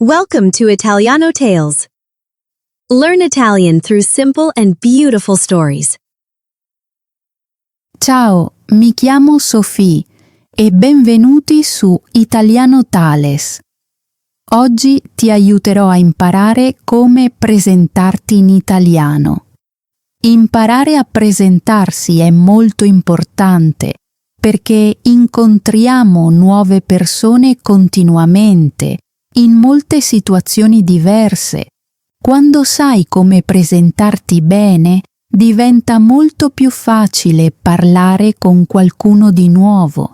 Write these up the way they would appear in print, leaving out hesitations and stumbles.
Welcome to Italiano Tales. Learn Italian through simple and beautiful stories. Ciao, mi chiamo Sophie e benvenuti su Italiano Tales. Oggi ti aiuterò a imparare come presentarti in italiano. Imparare a presentarsi è molto importante perché incontriamo nuove persone continuamente, in molte situazioni diverse. Quando sai come presentarti bene, diventa molto più facile parlare con qualcuno di nuovo.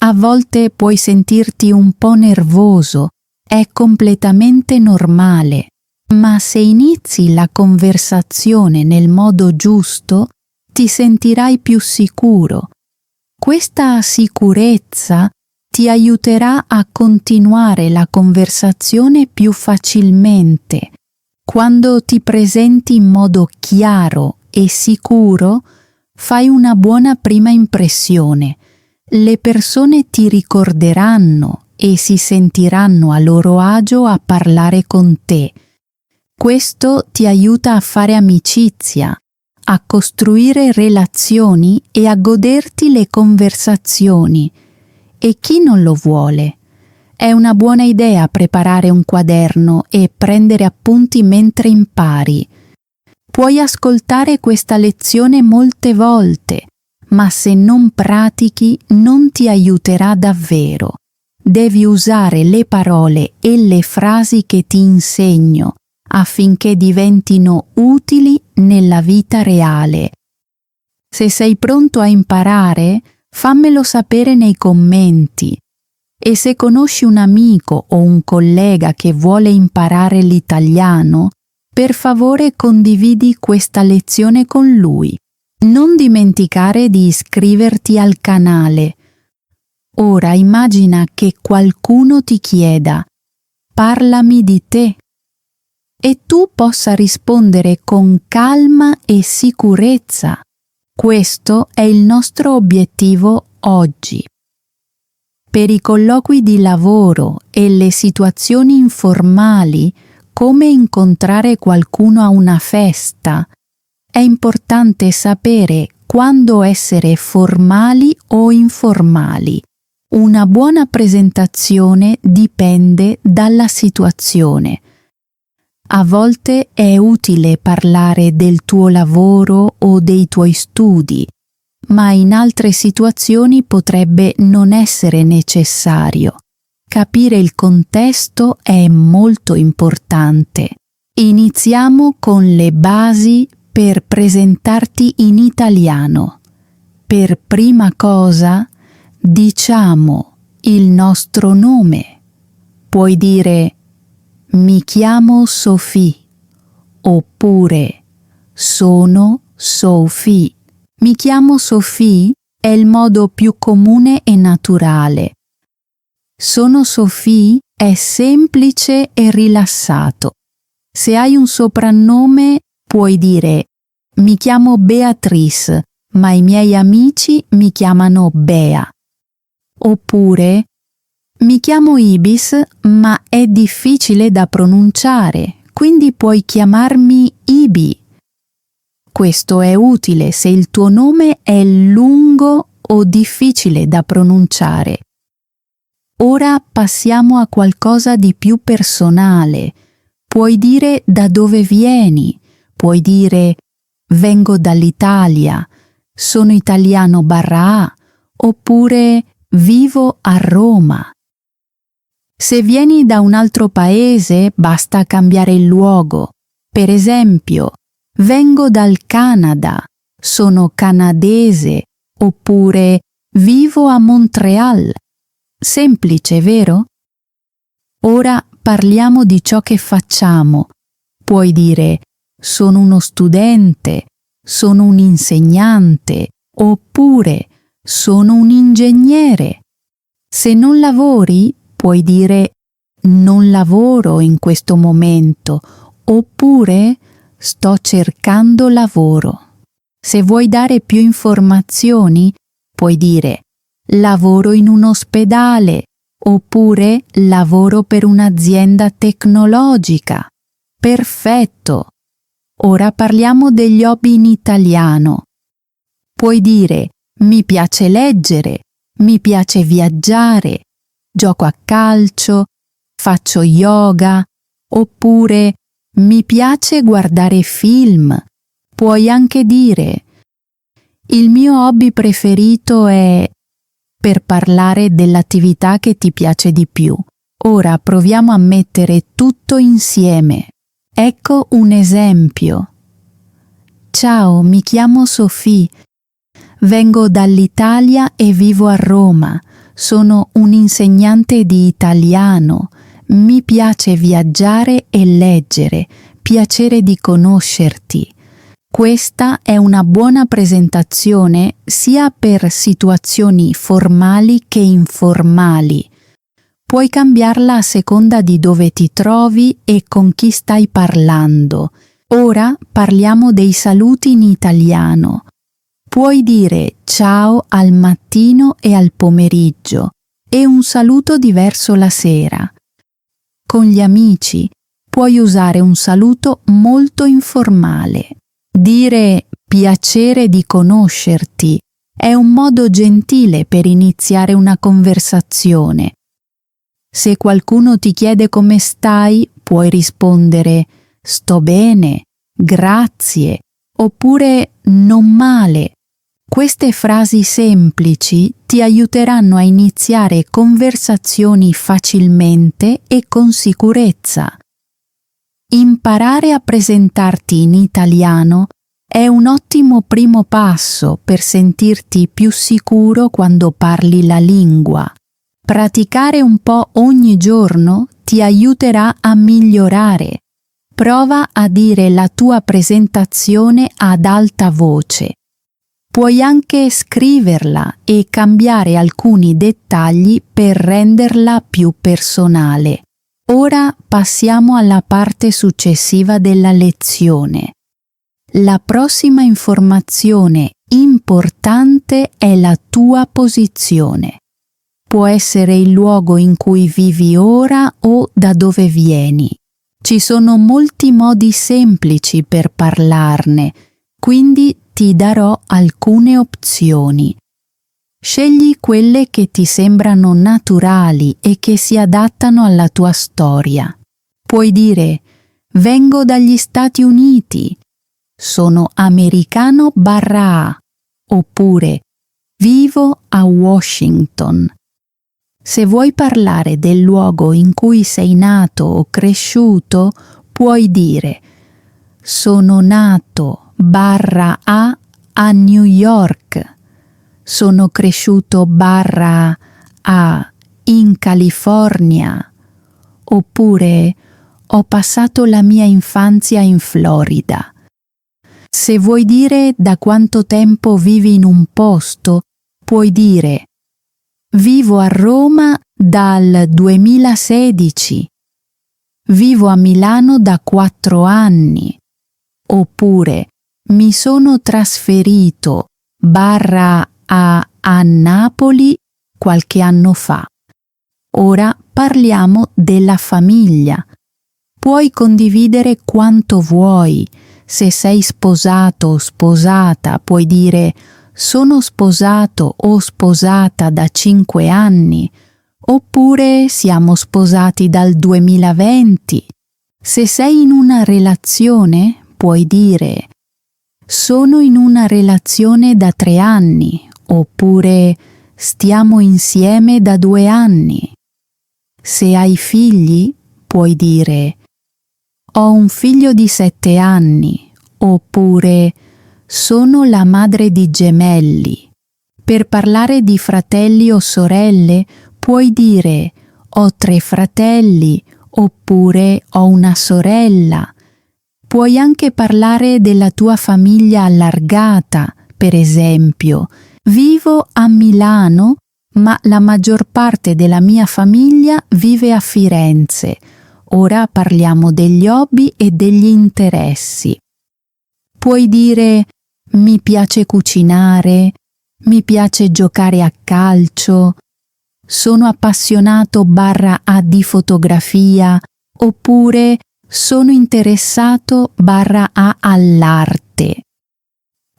A volte puoi sentirti un po' nervoso, è completamente normale, ma se inizi la conversazione nel modo giusto, ti sentirai più sicuro. Questa sicurezza ti aiuterà a continuare la conversazione più facilmente. Quando ti presenti in modo chiaro e sicuro, fai una buona prima impressione. Le persone ti ricorderanno e si sentiranno a loro agio a parlare con te. Questo ti aiuta a fare amicizia, a costruire relazioni e a goderti le conversazioni. E chi non lo vuole? È una buona idea preparare un quaderno e prendere appunti mentre impari. Puoi ascoltare questa lezione molte volte, ma se non pratichi non ti aiuterà davvero. Devi usare le parole e le frasi che ti insegno affinché diventino utili nella vita reale. Se sei pronto a imparare, fammelo sapere nei commenti. E se conosci un amico o un collega che vuole imparare l'italiano, per favore condividi questa lezione con lui. Non dimenticare di iscriverti al canale. Ora immagina che qualcuno ti chieda: parlami di te. E tu possa rispondere con calma e sicurezza. Questo è il nostro obiettivo oggi. Per i colloqui di lavoro e le situazioni informali, come incontrare qualcuno a una festa, è importante sapere quando essere formali o informali. Una buona presentazione dipende dalla situazione. A volte è utile parlare del tuo lavoro o dei tuoi studi, ma in altre situazioni potrebbe non essere necessario. Capire il contesto è molto importante. Iniziamo con le basi per presentarti in italiano. Per prima cosa, diciamo il nostro nome. Puoi dire: mi chiamo Sophie, oppure sono Sophie. Mi chiamo Sophie è il modo più comune e naturale. Sono Sophie è semplice e rilassato. Se hai un soprannome, puoi dire: mi chiamo Beatrice, ma i miei amici mi chiamano Bea. Oppure: mi chiamo Ibis, ma è difficile da pronunciare, quindi puoi chiamarmi Ibi. Questo è utile se il tuo nome è lungo o difficile da pronunciare. Ora passiamo a qualcosa di più personale. Puoi dire da dove vieni, puoi dire: vengo dall'Italia, sono italiano /A, oppure vivo a Roma. Se vieni da un altro paese, basta cambiare il luogo. Per esempio, vengo dal Canada, sono canadese, oppure vivo a Montreal. Semplice, vero? Ora parliamo di ciò che facciamo. Puoi dire: sono uno studente, sono un insegnante, oppure sono un ingegnere. Se non lavori, puoi dire: non lavoro in questo momento, oppure sto cercando lavoro. Se vuoi dare più informazioni, puoi dire: lavoro in un ospedale, Oppure lavoro per un'azienda tecnologica. Perfetto! Ora parliamo degli hobby in italiano. Puoi dire mi piace leggere, mi piace viaggiare, gioco a calcio, faccio yoga, oppure mi piace guardare film. Puoi anche dire il mio hobby preferito è, per parlare dell'attività che ti piace di più. Ora proviamo a mettere tutto insieme. Ecco un esempio. Ciao, mi chiamo Sophie. Vengo dall'Italia e vivo a Roma. Sono un insegnante di italiano. Mi piace viaggiare e leggere. Piacere di conoscerti. Questa è una buona presentazione sia per situazioni formali che informali. Puoi cambiarla a seconda di dove ti trovi e con chi stai parlando. Ora parliamo dei saluti in italiano. Puoi dire ciao al mattino e al pomeriggio e un saluto diverso la sera. Con gli amici puoi usare un saluto molto informale. Dire piacere di conoscerti è un modo gentile per iniziare una conversazione. Se qualcuno ti chiede come stai, puoi rispondere sto bene, grazie, oppure non male. Queste frasi semplici ti aiuteranno a iniziare conversazioni facilmente e con sicurezza. Imparare a presentarti in italiano è un ottimo primo passo per sentirti più sicuro quando parli la lingua. Praticare un po' ogni giorno ti aiuterà a migliorare. Prova a dire la tua presentazione ad alta voce. Puoi anche scriverla e cambiare alcuni dettagli per renderla più personale. Ora passiamo alla parte successiva della lezione. La prossima informazione importante è la tua posizione. Può essere il luogo in cui vivi ora o da dove vieni. Ci sono molti modi semplici per parlarne, quindi ti darò alcune opzioni. Scegli quelle che ti sembrano naturali e che si adattano alla tua storia. Puoi dire vengo dagli Stati Uniti, sono americano/A, oppure vivo a Washington. Se vuoi parlare del luogo in cui sei nato o cresciuto, puoi dire sono nato/A a New York, sono cresciuto/A in California, oppure ho passato la mia infanzia in Florida. Se vuoi dire da quanto tempo vivi in un posto, puoi dire vivo a Roma dal 2016, vivo a Milano da 4 anni, oppure mi sono trasferito/a Napoli qualche anno fa. Ora parliamo della famiglia. Puoi condividere quanto vuoi. Se sei sposato o sposata, puoi dire sono sposato o sposata da 5 anni, oppure siamo sposati dal 2020. Se sei in una relazione, puoi dire sono in una relazione da 3 anni, oppure stiamo insieme da 2 anni. Se hai figli, puoi dire ho un figlio di 7 anni, oppure sono la madre di gemelli. Per parlare di fratelli o sorelle, puoi dire ho 3 fratelli, oppure ho una sorella. Puoi anche parlare della tua famiglia allargata, per esempio, vivo a Milano, ma la maggior parte della mia famiglia vive a Firenze. Ora parliamo degli hobby e degli interessi. Puoi dire mi piace cucinare, mi piace giocare a calcio, sono appassionato / di fotografia, oppure sono interessato / all'arte.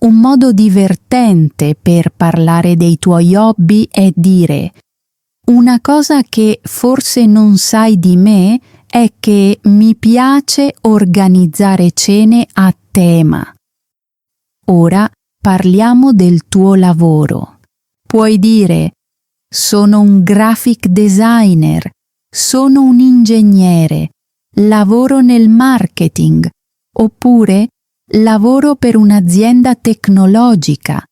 Un modo divertente per parlare dei tuoi hobby è dire: una cosa che forse non sai di me è che mi piace organizzare cene a tema. Ora parliamo del tuo lavoro. Puoi dire: sono un graphic designer, sono un ingegnere, lavoro nel marketing, oppure lavoro per un'azienda tecnologica.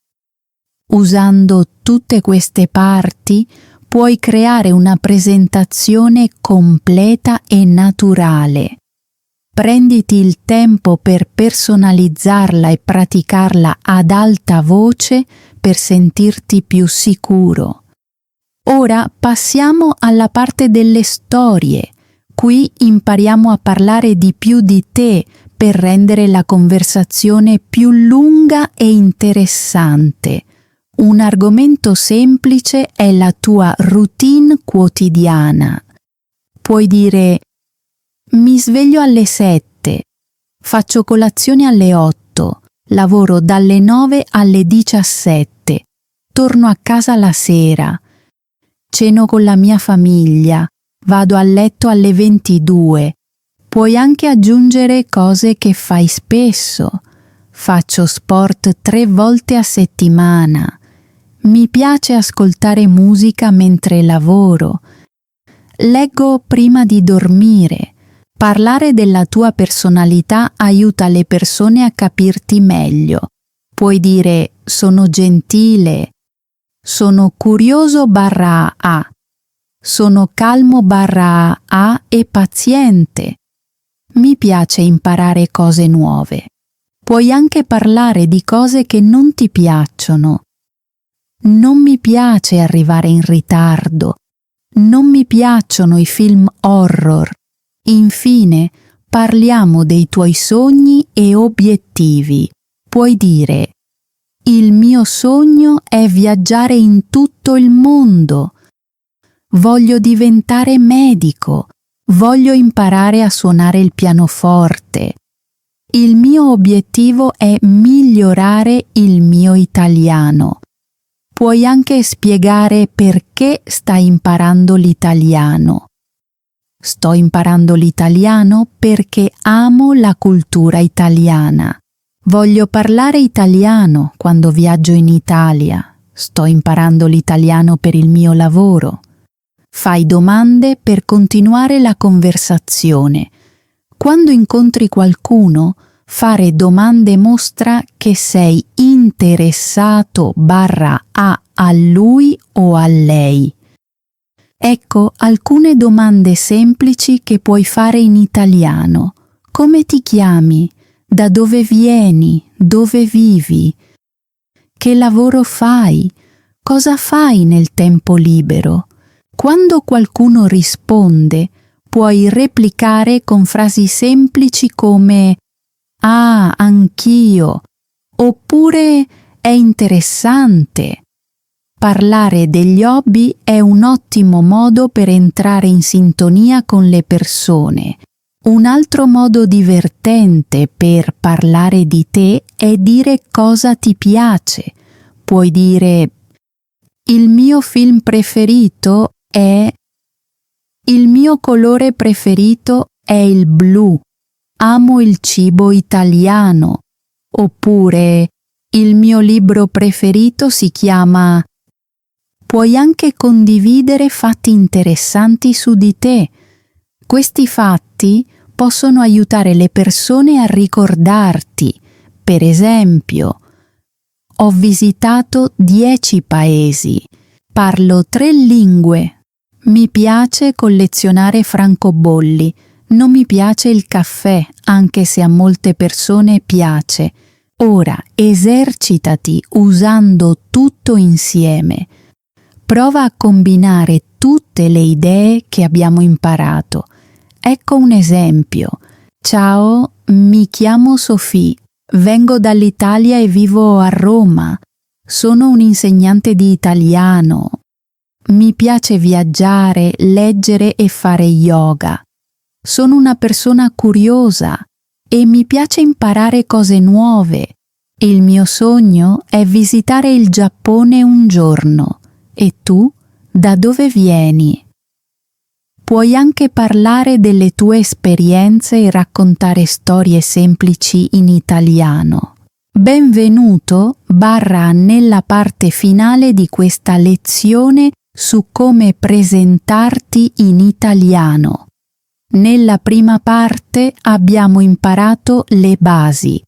Usando tutte queste parti puoi creare una presentazione completa e naturale. Prenditi il tempo per personalizzarla e praticarla ad alta voce per sentirti più sicuro. Ora passiamo alla parte delle storie. Qui impariamo a parlare di più di te per rendere la conversazione più lunga e interessante. Un argomento semplice è la tua routine quotidiana. Puoi dire: mi sveglio alle 7, faccio colazione alle 8, lavoro dalle 9 alle 17, torno a casa la sera, ceno con la mia famiglia, vado a letto alle 22. Puoi anche aggiungere cose che fai spesso. Faccio sport 3 volte a settimana. Mi piace ascoltare musica mentre lavoro. Leggo prima di dormire. Parlare della tua personalità aiuta le persone a capirti meglio. Puoi dire: sono gentile, sono curioso / sono calmo / e paziente. Mi piace imparare cose nuove. Puoi anche parlare di cose che non ti piacciono. Non mi piace arrivare in ritardo. Non mi piacciono i film horror. Infine, parliamo dei tuoi sogni e obiettivi. Puoi dire: il mio sogno è viaggiare in tutto il mondo. Voglio diventare medico. Voglio imparare a suonare il pianoforte. Il mio obiettivo è migliorare il mio italiano. Puoi anche spiegare perché stai imparando l'italiano. Sto imparando l'italiano perché amo la cultura italiana. Voglio parlare italiano quando viaggio in Italia. Sto imparando l'italiano per il mio lavoro. Fai domande per continuare la conversazione. Quando incontri qualcuno, fare domande mostra che sei interessato / a lui o a lei. Ecco alcune domande semplici che puoi fare in italiano. Come ti chiami? Da dove vieni? Dove vivi? Che lavoro fai? Cosa fai nel tempo libero? Quando qualcuno risponde, puoi replicare con frasi semplici come: ah, anch'io, oppure è interessante. Parlare degli hobby è un ottimo modo per entrare in sintonia con le persone. Un altro modo divertente per parlare di te è dire cosa ti piace. Puoi dire: il mio film preferito è... Il mio colore preferito è il blu. Amo il cibo italiano. Oppure: il mio libro preferito si chiama... Puoi anche condividere fatti interessanti su di te. Questi fatti possono aiutare le persone a ricordarti. Per esempio: ho visitato 10 paesi, parlo 3 lingue, mi piace collezionare francobolli, non mi piace il caffè, anche se a molte persone piace. Ora esercitati usando tutto insieme. Prova a combinare tutte le idee che abbiamo imparato. Ecco un esempio. Ciao, mi chiamo Sophie, vengo dall'Italia e vivo a Roma. Sono un insegnante di italiano. mi piace viaggiare, leggere e fare yoga. Sono una persona curiosa e mi piace imparare cose nuove. Il mio sogno è visitare il Giappone un giorno. E tu? Da dove vieni? Puoi anche parlare delle tue esperienze e raccontare storie semplici in italiano. Benvenuto nella parte finale di questa lezione su come presentarti in italiano. Nella prima parte abbiamo imparato le basi: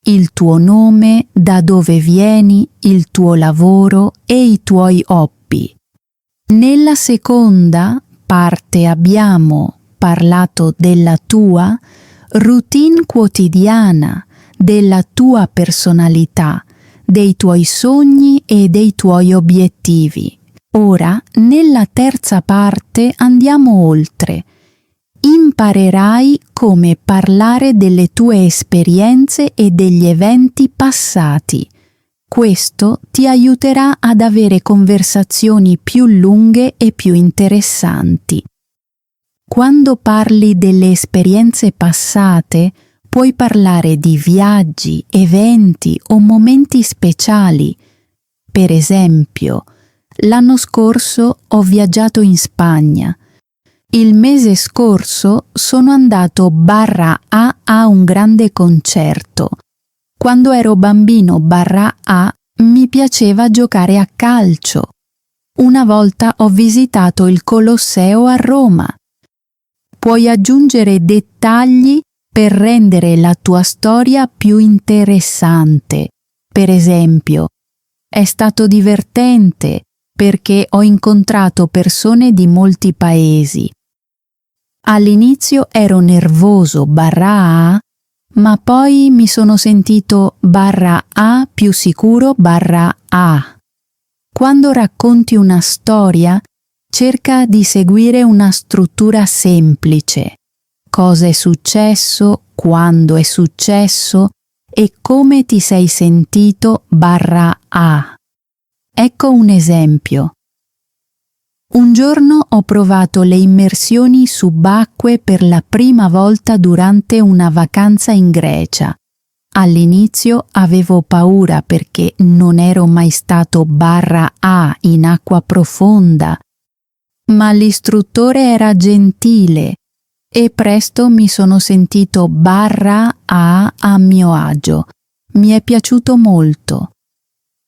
il tuo nome, da dove vieni, il tuo lavoro e i tuoi hobby. Nella seconda parte abbiamo parlato della tua routine quotidiana, della tua personalità, dei tuoi sogni e dei tuoi obiettivi. Ora, nella terza parte andiamo oltre. Imparerai come parlare delle tue esperienze e degli eventi passati. Questo ti aiuterà ad avere conversazioni più lunghe e più interessanti. Quando parli delle esperienze passate, puoi parlare di viaggi, eventi o momenti speciali. Per esempio, l'anno scorso ho viaggiato in Spagna. Il mese scorso sono andato a un grande concerto. Quando ero bambino mi piaceva giocare a calcio. Una volta ho visitato il Colosseo a Roma. Puoi aggiungere dettagli per rendere la tua storia più interessante. Per esempio, è stato divertente perché ho incontrato persone di molti paesi. All'inizio ero nervoso ma poi mi sono sentito più sicuro a. Quando racconti una storia, cerca di seguire una struttura semplice. Cosa è successo, quando è successo e come ti sei sentito a. Ecco un esempio. Un giorno ho provato le immersioni subacquee per la prima volta durante una vacanza in Grecia. All'inizio avevo paura perché non ero mai stato in acqua profonda, ma l'istruttore era gentile e presto mi sono sentito a mio agio. Mi è piaciuto molto.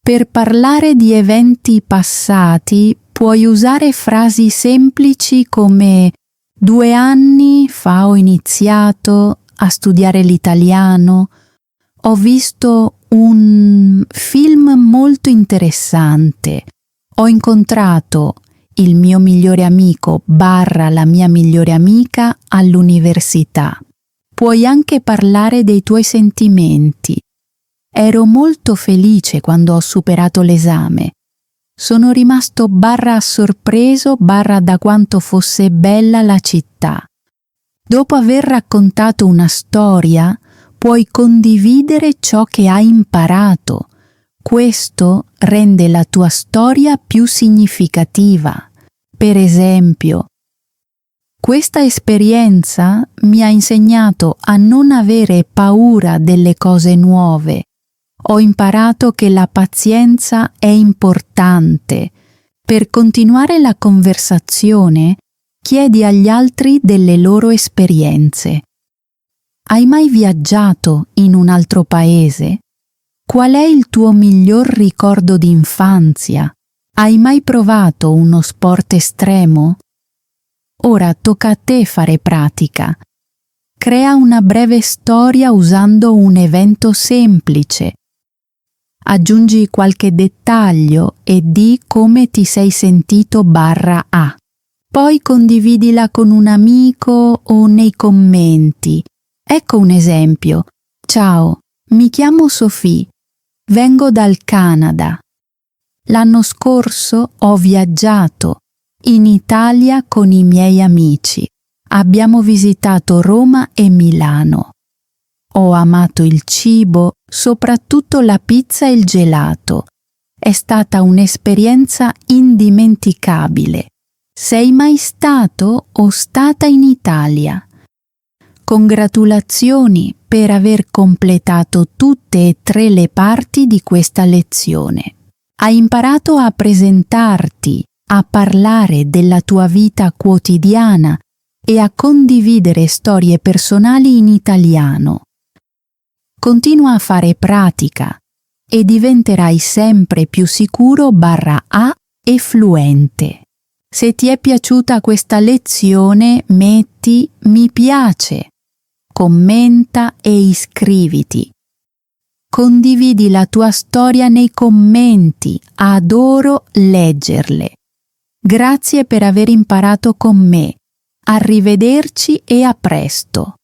Per parlare di eventi passati puoi usare frasi semplici come 2 anni fa ho iniziato a studiare l'italiano, ho visto un film molto interessante, ho incontrato il mio migliore amico la mia migliore amica all'università. Puoi anche parlare dei tuoi sentimenti. Ero molto felice quando ho superato l'esame. Sono rimasto sorpreso da quanto fosse bella la città. Dopo aver raccontato una storia, puoi condividere ciò che hai imparato. Questo rende la tua storia più significativa. Per esempio, questa esperienza mi ha insegnato a non avere paura delle cose nuove. Ho imparato che la pazienza è importante. Per continuare la conversazione, chiedi agli altri delle loro esperienze. Hai mai viaggiato in un altro paese? Qual è il tuo miglior ricordo di infanzia? Hai mai provato uno sport estremo? Ora tocca a te fare pratica. Crea una breve storia usando un evento semplice. Aggiungi qualche dettaglio e di come ti sei sentito a. Poi condividila con un amico o nei commenti. Ecco un esempio. Ciao, mi chiamo Sophie, vengo dal Canada. L'anno scorso ho viaggiato in Italia con i miei amici. Abbiamo visitato Roma e Milano. Ho amato il cibo, soprattutto la pizza e il gelato. È stata un'esperienza indimenticabile. Sei mai stato o stata in Italia? Congratulazioni per aver completato tutte e tre le parti di questa lezione. Hai imparato a presentarti, a parlare della tua vita quotidiana e a condividere storie personali in italiano. Continua a fare pratica e diventerai sempre più sicuro/A e fluente. Se ti è piaciuta questa lezione, metti mi piace, commenta e iscriviti. Condividi la tua storia nei commenti, adoro leggerle. Grazie per aver imparato con me. Arrivederci e a presto.